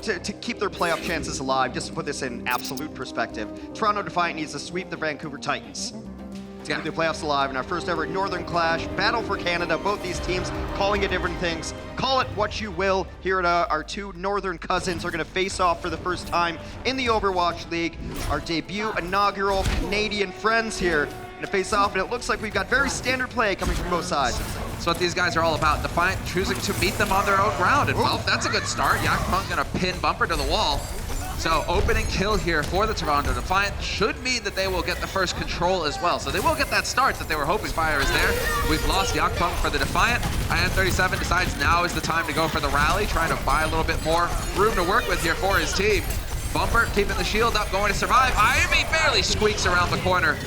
to keep their playoff chances alive, just to put this in absolute perspective, Toronto Defiant needs to sweep the Vancouver Titans. Keep the playoffs alive in our first ever Northern Clash, Battle for Canada. Both these teams calling it different things. Call it what you will. Here at our two Northern cousins are going to face off for the first time in the Overwatch League. Our debut inaugural Canadian friends here going to face off, and it looks like we've got very standard play coming from both sides. That's what these guys are all about. Defiant choosing to meet them on their own ground, and well, that's a good start. Yakpunk going to pin Bumper to the wall. So opening kill here for the Toronto Defiant should mean that they will get the first control as well. So they will get that start that they were hoping. Fire is there. We've lost Yakpunk for the Defiant. IM37 decides now is the time to go for the rally, trying to buy a little bit more room to work with here for his team. Bumper keeping the shield up, going to survive. Ivy barely squeaks around the corner.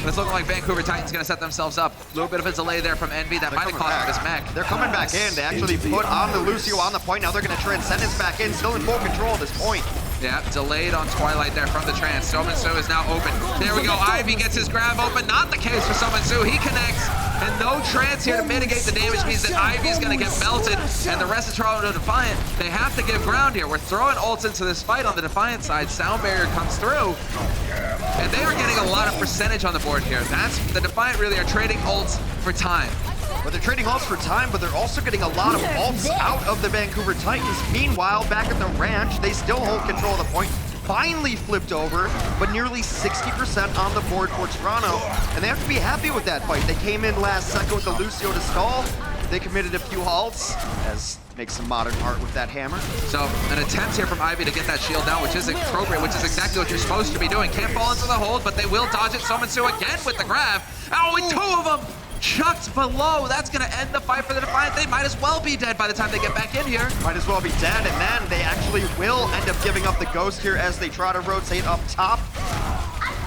It's looking like Vancouver Titans going to set themselves up. A little bit of a delay there from Envy. That might have cost him his mech. They're coming back in. They actually put on the Lucio on the point. Now they're going to Transcendence back in, still in full control at this point. Yeah, delayed on Twilight there from the trance. Sominsu is now open. There we go. Ivy gets his grab open. Not the case for Sominsu. He connects. And no trance here to mitigate the damage means that Ivy is going to get melted. And the rest of Toronto Defiant, they have to give ground here. We're throwing ults into this fight on the Defiant side. Sound barrier comes through. And they are getting a lot of percentage on the board here. That's the Defiant really are trading ults for time. But they're trading ults for time, but they're also getting a lot of ults out of the Vancouver Titans. Meanwhile, back at the ranch, they still hold control of the point. Finally flipped over, but nearly 60% on the board for Toronto. And they have to be happy with that fight. They came in last second with the Lucio to stall. They committed a few halts, as makes some modern art with that hammer. So an attempt here from Ivy to get that shield down, which is appropriate, which is exactly what you're supposed to be doing. Can't fall into the hold, but they will dodge it. Sominsu again with the grab. Oh, and two of them chucked below. That's going to end the fight for the Defiant. They might as well be dead by the time they get back in here. Might as well be dead, and then they actually will end up giving up the ghost here as they try to rotate up top.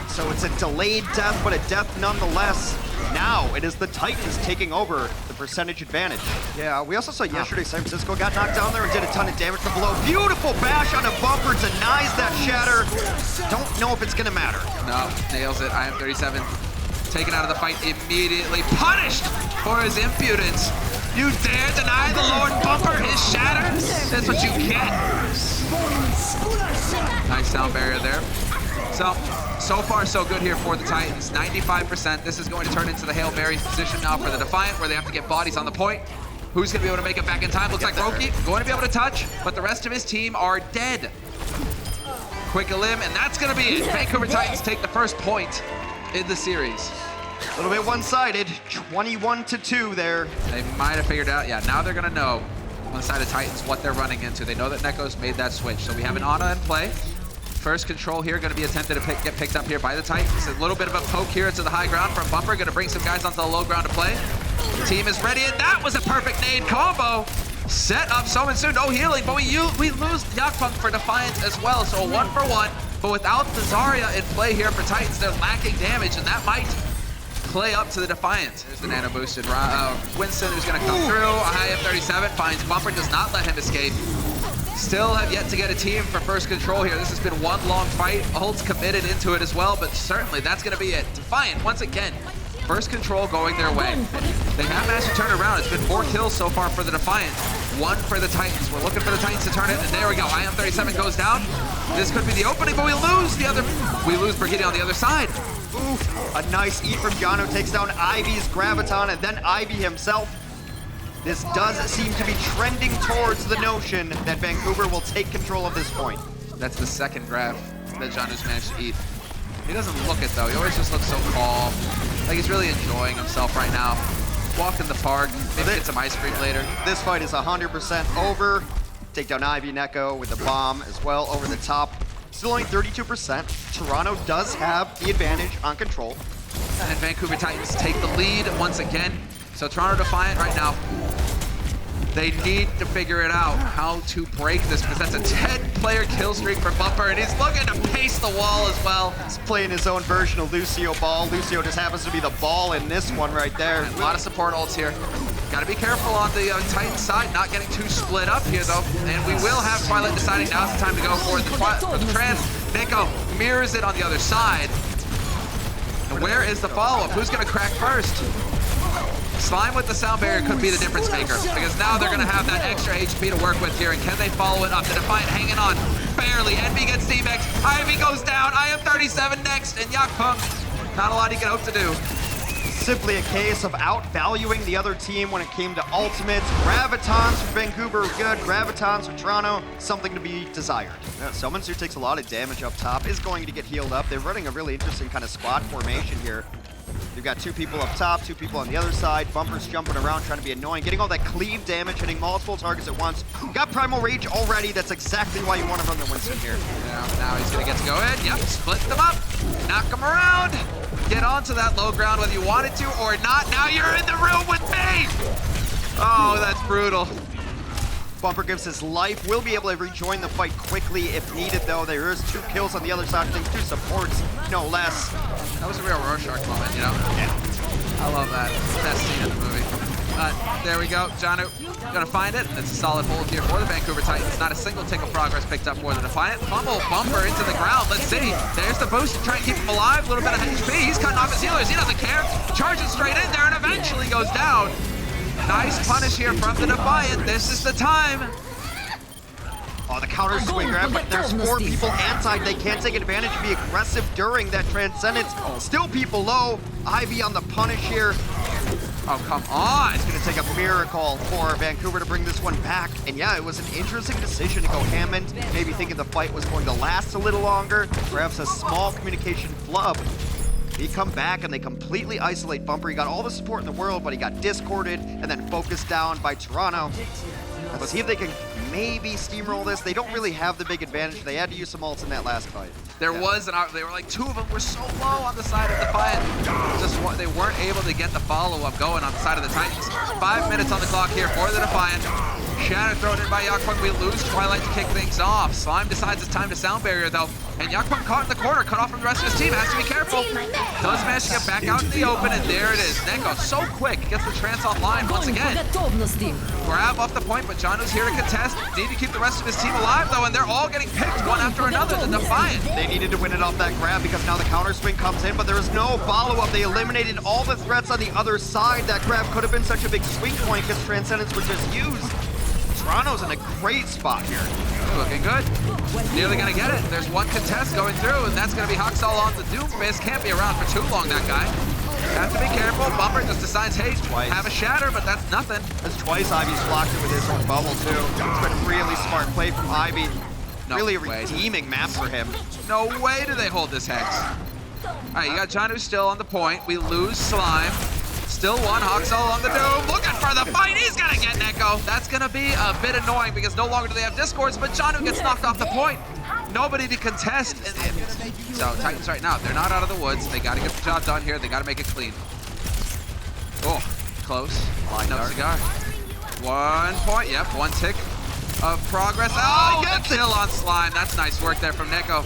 So it's a delayed death, but a death nonetheless. Now it is the Titans taking over the percentage advantage. Yeah, we also saw yesterday San Francisco got knocked down there and did a ton of damage from below. Beautiful bash on a Bumper, denies that shatter. Don't know if it's gonna matter. No, nails it. IM37 taken out of the fight immediately. Punished for his impudence. You dare deny the Lord Bumper his shatter? That's what you get. Nice sound barrier there. So far so good here for the Titans. 95%. This is going to turn into the Hail Mary position now for the Defiant, where they have to get bodies on the point. Who's going to be able to make it back in time? Looks like Roki going to be able to touch, but the rest of his team are dead. Quick elim, and that's going to be it. Vancouver Titans take the first point in the series. A little bit one-sided, 21-2 there. They might have figured out, yeah, now they're going to know on the side of Titans what they're running into. They know that Neko's made that switch. So we have an Ana in play. First control here going to be attempted to get picked up here by the Titans. A little bit of a poke here to the high ground from Bumper. Going to bring some guys onto the low ground to play. The team is ready, and that was a perfect nade combo. Set up Sominsu, no healing, but we lose Yakpunk for Defiant as well. So a 1-for-1, but without the Zarya in play here for Titans, they're lacking damage, and that might play up to the Defiant. There's the nano boosted Winston, who's going to come through. A high F37 finds Bumper, does not let him escape. Still have yet to get a team for first control here. This has been one long fight. Ult's committed into it as well, but certainly that's going to be it. Defiant, once again, first control going their way. They have managed to turn it around. It's been 4 kills so far for the Defiant, 1 for the Titans. We're looking for the Titans to turn it, and there we go. IM37 goes down. This could be the opening, but we lose Brigitte on the other side. Oof, a nice E from Yano takes down Ivy's Graviton, and then Ivy himself. This does seem to be trending towards the notion that Vancouver will take control of this point. That's the second grab that Janu's managed to eat. He doesn't look it though. He always just looks so calm. Like he's really enjoying himself right now. Walk in the park, maybe get some ice cream later. This fight is 100% over. Take down Ivy Neko with the bomb as well over the top. Still only 32%. Toronto does have the advantage on control. And Vancouver Titans take the lead once again. So Toronto Defiant right now, they need to figure it out how to break this, because that's a 10-player kill streak for Bumper, and he's looking to pace the wall as well. He's playing his own version of Lucio Ball. Lucio just happens to be the ball in this one right there. And a lot of support ults here. Got to be careful on the Titan side, not getting too split up here though. And we will have Twilight deciding now's the time to go for the trans. Neko mirrors it on the other side. And where is the follow-up? Who's going to crack first? Slime with the sound barrier could be the difference maker, because now they're going to have that extra HP to work with here, and can they follow it up? The Defiant hanging on, barely. Envy gets D-Max, Ivy goes down, I am 37 next, and Yakpunk, not a lot he can hope to do. Simply a case of outvaluing the other team when it came to ultimates. Gravitons for Vancouver are good. Gravitons for Toronto, something to be desired. Someone who takes a lot of damage up top is going to get healed up. They're running a really interesting kind of squad formation here. You've got 2 people up top, 2 people on the other side. Bumper's jumping around, trying to be annoying, getting all that cleave damage, hitting multiple targets at once. Got Primal Rage already. That's exactly why you want to run the Winston here. Now he's going to get to go in. Yep, split them up, knock them around. Get onto that low ground whether you wanted to or not. Now you're in the room with me! Oh, that's brutal. Bumper gives his life. Will be able to rejoin the fight quickly if needed, though. There is 2 kills on the other side of things, 2 supports, no less. That was a real Rorschach moment, you know? Yeah. I love that. Best scene in the movie. There we go. Janu gonna find it. It's a solid hold here for the Vancouver Titans. Not a single tick of progress picked up for the Defiant. Pummel Bumper into the ground. Let's see. There's the boost to try and keep him alive. A little bit of HP. He's cutting off his healers. He doesn't care. Charges straight in there and eventually goes down. Nice punish here from the Defiant. This is the time. Oh, the counter swing grab, but there's 4 people inside. They can't take advantage and be aggressive during that Transcendence. Still people low. Ivy on the punish here. Oh, come on. It's going to take a miracle for Vancouver to bring this one back. And yeah, it was an interesting decision to go Hammond, maybe thinking the fight was going to last a little longer. Perhaps a small communication flub. He come back and they completely isolate Bumper. He got all the support in the world, but he got discorded and then focused down by Toronto. Let's see if they can maybe steamroll this. They don't really have the big advantage. They had to use some ults in that last fight. There was they were like 2 of them were so low on the side of Defiant. They weren't able to get the follow-up going on the side of the Titans. 5 minutes on the clock here for the Defiant. Shatter thrown in by Yakpunk. We lose Twilight to kick things off. Slime decides it's time to sound barrier though. And Yakpunk caught in the corner, cut off from the rest of his team. Has to be careful. Does manage to get back out in the open, and there it is. Neko so quick, gets the trance online once again. Grab off the point, but Janu's here to contest. Need to keep the rest of his team alive though, and they're all getting picked one after another. The Defiant. They needed to win it off that grab because now the counter swing comes in, but there is no follow-up. They eliminated all the threats on the other side. That grab could have been such a big swing point because Transcendence was just used. Toronto's in a great spot here. Looking good. Nearly gonna get it. There's 1 contest going through, and that's gonna be Hoxall on the Doomfist. Can't be around for too long, that guy. Have to be careful. Bumper just decides, hey, have a shatter, but that's nothing. That's twice Ivy's blocked it with his own bubble, too. It's been a really smart play from Ivy. Really a redeeming map for him. No way do they hold this Hex. All right, you got Janu still on the point. We lose Slime. Still 1, Hoxall on the Doom, looking for the fight. He's gonna get Neko. That's gonna be a bit annoying because no longer do they have discords, but Janu gets knocked off the point. Nobody to contest. So Titans right now, they're not out of the woods. They gotta get the job done here. They gotta make it clean. Oh, close. No cigar. 1 point, yep, 1 tick of progress. Oh, the kill on Slime. That's nice work there from Neko.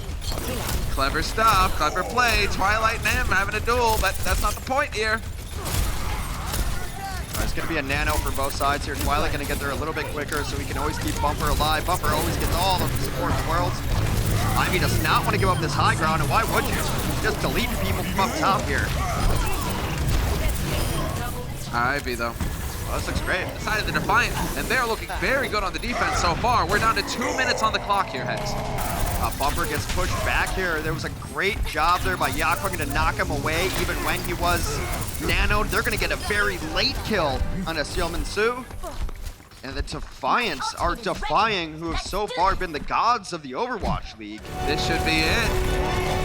Clever stuff, clever play. Twilight and him having a duel, but that's not the point here. It's going to be a nano for both sides here. Twilight going to get there a little bit quicker so he can always keep Bumper alive. Bumper always gets all the support in the world. Ivy does not want to give up this high ground, and why would you? Just delete people from up top here. Ivy, though. Well, this looks great. Decided the Defiant, and they're looking very good on the defense so far. We're down to 2 minutes on the clock here, Hex. Bumper gets pushed back here. There was a great job there by Yakpunk to knock him away even when he was nanoed. They're going to get a very late kill on a Sealman Su. And the Defiants are defying who have so far been the gods of the Overwatch League. This should be it.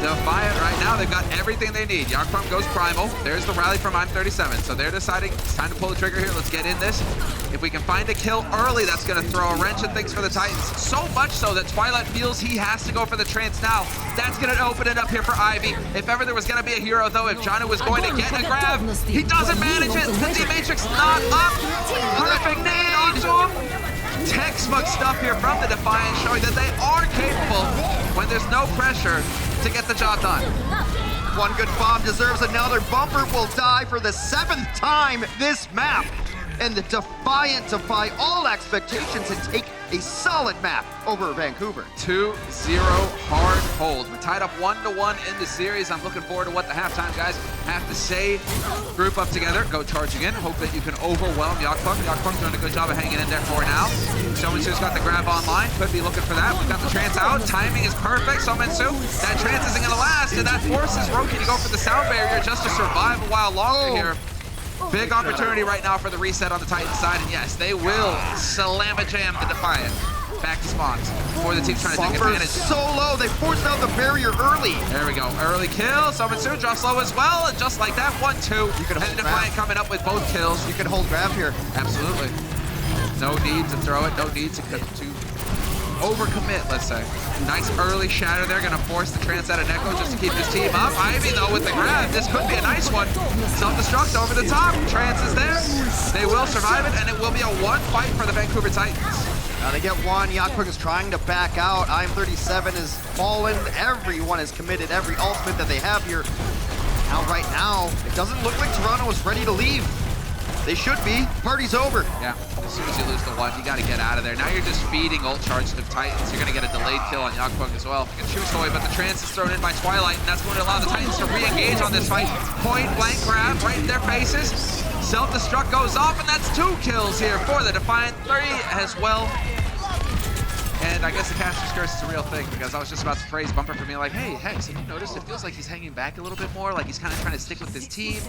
Defiant right now, they've got everything they need. Yakpunk goes primal. There's the rally from I'm 37. So they're deciding it's time to pull the trigger here. Let's get in this. If we can find a kill early, that's going to throw a wrench in things for the Titans. So much so that Twilight feels he has to go for the trance now. That's going to open it up here for Ivy. If ever there was going to be a hero, though, if Janu was going to get a grab, he doesn't manage it. The D-Matrix not up. Perfect nade onto him. Textbook stuff here from the Defiant, showing that they are capable when there's no pressure to get the job done. One good bomb deserves another. Bumper will die for the 7th time this map. and the Defiant defy all expectations and take a solid map over Vancouver. 2-0 hard hold. We're tied up 1-1 in the series. I'm looking forward to what the halftime guys have to say. Group up together, go charging in. Hope that you can overwhelm Yakpunk. Yakpunk's doing a good job of hanging in there for now. Sominsu's got the grab online. Could be looking for that. We've got the trance out. Timing is perfect. Sominsu, that trance isn't going to last, and that forces Roki to go for the sound barrier just to survive a while longer here. Big opportunity right now for the reset on the Titan side, and yes, they will slam-a-jam the Defiant back to spawns before the team's trying to take advantage. So low, they forced out the barrier early. There we go, early kill. Sominsu drops low as well, and just like that, 1-2. And the Defiant coming up with both kills. You can hold grab here. Absolutely. No need to throw it, no need to overcommit, let's say. Nice early shatter there, gonna force the trance out of Neko just to keep his team up. Ivy though with the grab, this could be a nice one. Self-destruct over the top, trance is there. They will survive it, and it will be a one fight for the Vancouver Titans. Now they get one, Yakpunk is trying to back out. IM37 is fallen, everyone is committed, every ultimate that they have here. Now right now, it doesn't look like Toronto is ready to leave. They should be. Party's over. Yeah, as soon as you lose the one, you got to get out of there. Now you're just feeding ult charge to Titans. You're going to get a delayed kill on Yakpunk as well. You can choose away, but the trance is thrown in by Twilight, and that's going to allow the Titans to re-engage on this fight. Point blank grab right in their faces. Self-destruct goes off, and that's 2 kills here for the Defiant. 3 as well. And I guess the caster's curse is a real thing, because I was just about to praise Bumper for being like, hey, Hex, have you noticed it feels like he's hanging back a little bit more, like he's kind of trying to stick with his team,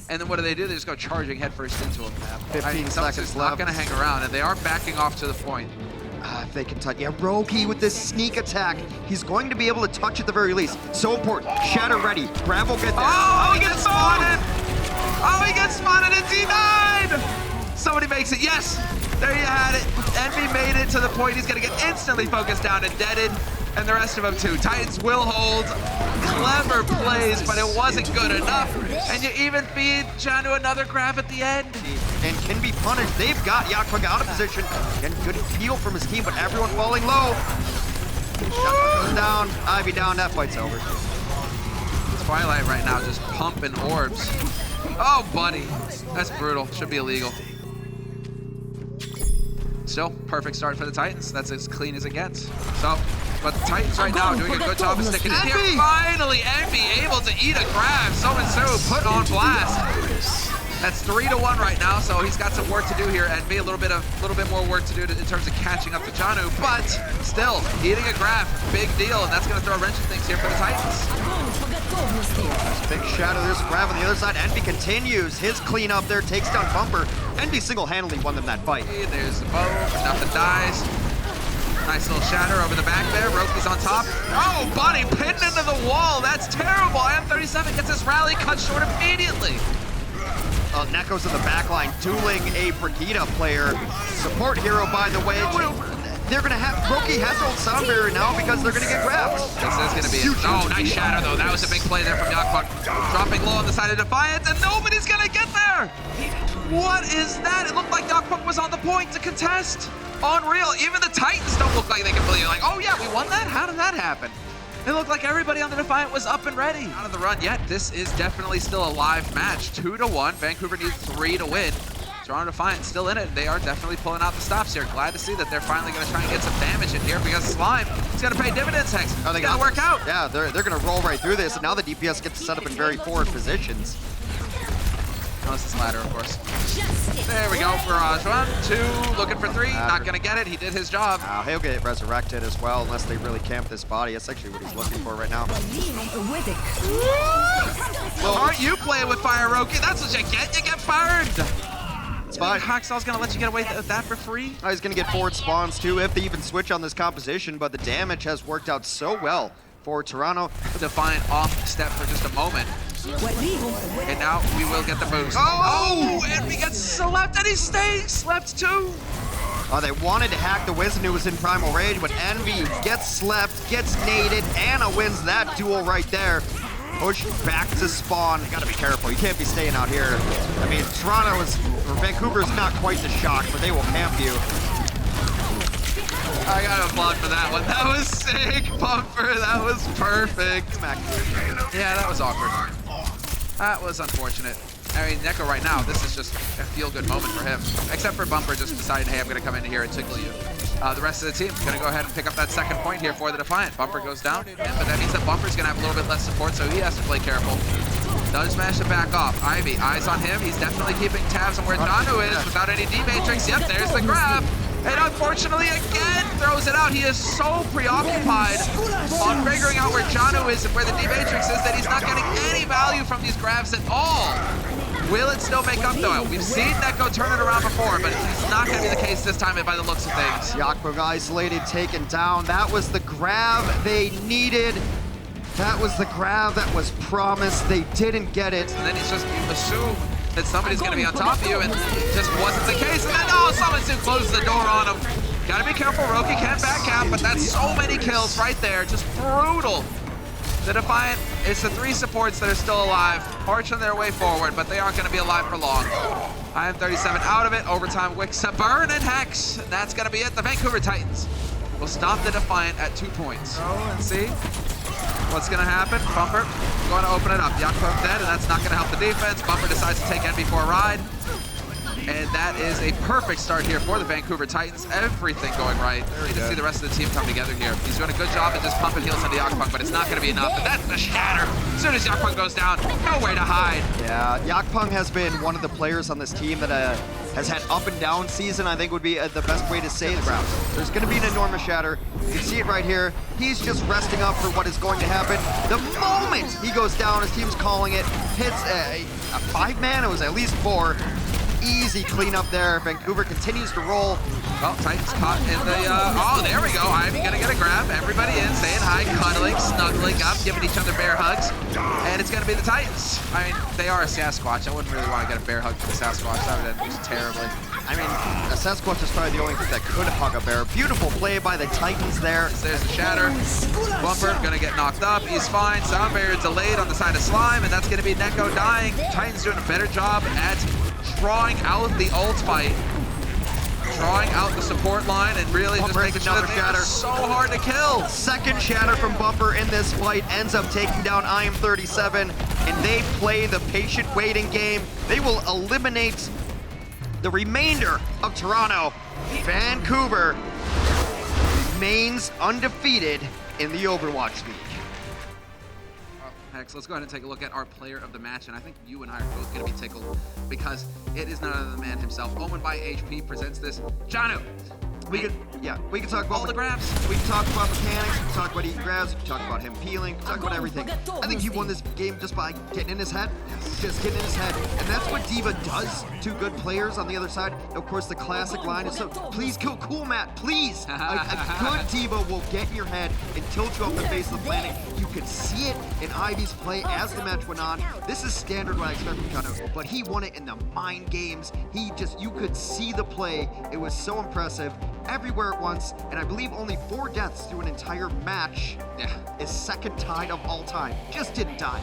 and then what do? They just go charging headfirst into him. 15 seconds not going to hang around, and they are backing off to the point. If they can touch, yeah, Roki with this sneak attack, he's going to be able to touch at the very least. So important, Shatter ready, Grab will get there. Oh, he gets spotted! Oh, he gets spotted and denied! Somebody makes it, yes! There you had it. Envy made it to the point he's going to get instantly focused down and deaded, and the rest of them too. Titans will hold. Clever plays, but it wasn't good enough. And you even feed Janu another grab at the end. And can be punished. They've got Yakpunk out of position. Getting good heal from his team, but everyone falling low. Shut goes down. Ivy down. That fight's over. Twilight right now just pumping orbs. Oh, buddy. That's brutal. Should be illegal. Still, perfect start for the Titans. That's as clean as it gets. So, but the Titans right now doing a good job of sticking in here. Finally, Envy able to eat a grab. Sominsu put on blast. That's 3-1 right now, so he's got some work to do here. Envy, a little bit more work to do in terms of catching up to Janu, but still, eating a grab, big deal, and that's going to throw a wrench in things here for the Titans. Big shadow, there's grab on the other side. Envy continues his cleanup there, takes down Bumper. Envy single-handedly won them that fight. There's the bow, nothing dies. Nice little shatter over the back there. Roki's on top. Oh, buddy, pinned into the wall. That's terrible. IM37 gets his rally cut short immediately. Neko's in the back line, dueling a Brigitte player. Support hero, by the way. They're going to have, Roki has old sound barrier now because they're going to get grabbed. This is going to be oh, nice shatter though. That was a big play there from Yakpunk. Dropping low on the side of Defiant, and nobody's going to get there. What is that? It looked like Yakpunk was on the point to contest. Unreal. Even the Titans don't look like they can believe it. Like, oh yeah, we won that? How did that happen? It looked like everybody on the Defiant was up and ready. Out of the run yet. This is definitely still a live match. 2-1. Vancouver needs 3 to win. Toronto Defiant still in it. They are definitely pulling out the stops here. Glad to see that they're finally going to try and get some damage in here because Slime is going to pay dividends, Hex. Oh, they got to work out. Yeah, they're going to roll right through this. And now the DPS gets set up in very forward positions. Unless it's ladder, of course. There we go. Barrage 1, 2, looking for 3. Not going to get it. He did his job. He'll get resurrected as well unless they really camp this body. That's actually what he's looking for right now. Well, aren't you playing with fire, Roki? That's what you get. You get burned. It's fine. Hackstall's going to let you get away with that for free? He's going to get forward spawns too if they even switch on this composition, but the damage has worked out so well for Toronto. Defiant off step for just a moment. And now we will get the boost. Oh! And we get slept, and he stays slept too. They wanted to hack the Wizen who was in Primal Rage, but Envy gets slept, gets naded. Anna wins that duel right there. Push back to spawn. You gotta be careful. You can't be staying out here. I mean, Vancouver is not quite the shock, but they will camp you. I gotta applaud for that one. That was sick, Bumper. That was perfect. Yeah, that was awkward. That was unfortunate. I mean, Neko right now, this is just a feel-good moment for him. Except for Bumper just deciding, hey, I'm going to come in here and tickle you. The rest of the team going to go ahead and pick up that second point here for the Defiant. Bumper goes down, but that means that Bumper's going to have a little bit less support, so he has to play careful. Does manage to back off. Ivy, eyes on him. He's definitely keeping tabs on where Janu is without any D-Matrix. Yep, there's the grab. And unfortunately, again, throws it out. He is so preoccupied on figuring out where Janu is and where the D-Matrix is that he's not getting any value from these grabs at all. Will it still make up, though? We've seen Neko turn it around before, but it's not going to be the case this time by the looks of things. Yakpung isolated, taken down. That was the grab they needed. That was the grab that was promised. They didn't get it. And then he's just assumed that somebody's going to be on top of you, and it just wasn't the case. And then, oh, someone's who closes the door on him. Got to be careful. Roki can't back out, but that's so many kills right there. Just brutal. The Defiant, it's the 3 supports that are still alive, marching their way forward, but they aren't going to be alive for long. IM37 out of it. Overtime wicks a burn and Hex. And that's going to be it. The Vancouver Titans will stop the Defiant at 2 points. Oh, and see what's going to happen. Bumper going to open it up. Yakpung dead, and that's not going to help the defense. Bumper decides to take Envy for a ride. And that is a perfect start here for the Vancouver Titans. Everything going right. Need to see the rest of the team come together here. He's doing a good job at just pumping heals into Yakpung, but it's not going to be enough. And that's the shatter. As soon as Yakpung goes down, nowhere to hide. Yeah, Yakpung has been one of the players on this team that has had up and down season, I think would be the best way to say it. There's going to be an enormous shatter. You can see it right here. He's just resting up for what is going to happen. The moment he goes down, his team's calling it, hits a 5-man, it was at least 4. Easy cleanup there. Vancouver continues to roll. Well, Titans caught in the, oh, there we go. Ivy gonna get a grab. Everybody in, saying hi, cuddling, snuggling up, giving each other bear hugs. And it's gonna be the Titans. I mean, they are a Sasquatch. I wouldn't really want to get a bear hug from a Sasquatch. That would end just terribly. I mean, a Sasquatch is probably the only thing that could hug a bear. Beautiful play by the Titans there. There's the shatter. Bumper gonna get knocked up. He's fine. Sound barrier delayed on the side of Slime, and that's gonna be Neko dying. Titans doing a better job at drawing out the ult fight, drawing out the support line, and really just making sure that they are so hard to kill. Second shatter from Bumper in this fight ends up taking down IM37, and they play the patient waiting game. They will eliminate the remainder of Toronto. Vancouver remains undefeated in the Overwatch League. Hex, let's go ahead and take a look at our player of the match, and I think you and I are both going to be tickled because it is none other than the man himself. Owned by HP presents this. Janu! We can talk about all the grabs. We can talk about mechanics, we can talk about eating grabs, we can talk about him peeling, we can talk about everything. I think he won this game just by getting in his head. Just getting in his head. And that's what D.Va does to good players on the other side. Of course, the classic line is, so please kill Cool Matt, please. A good D.Va will get in your head and tilt you off the face of the planet. You could see it in Ivy's play as the match went on. This is standard what I expect from Janu, but he won it in the mind games. You could see the play. It was so impressive. Everywhere at once, and I believe only 4 deaths through an entire match is second tied of all time. Just didn't die.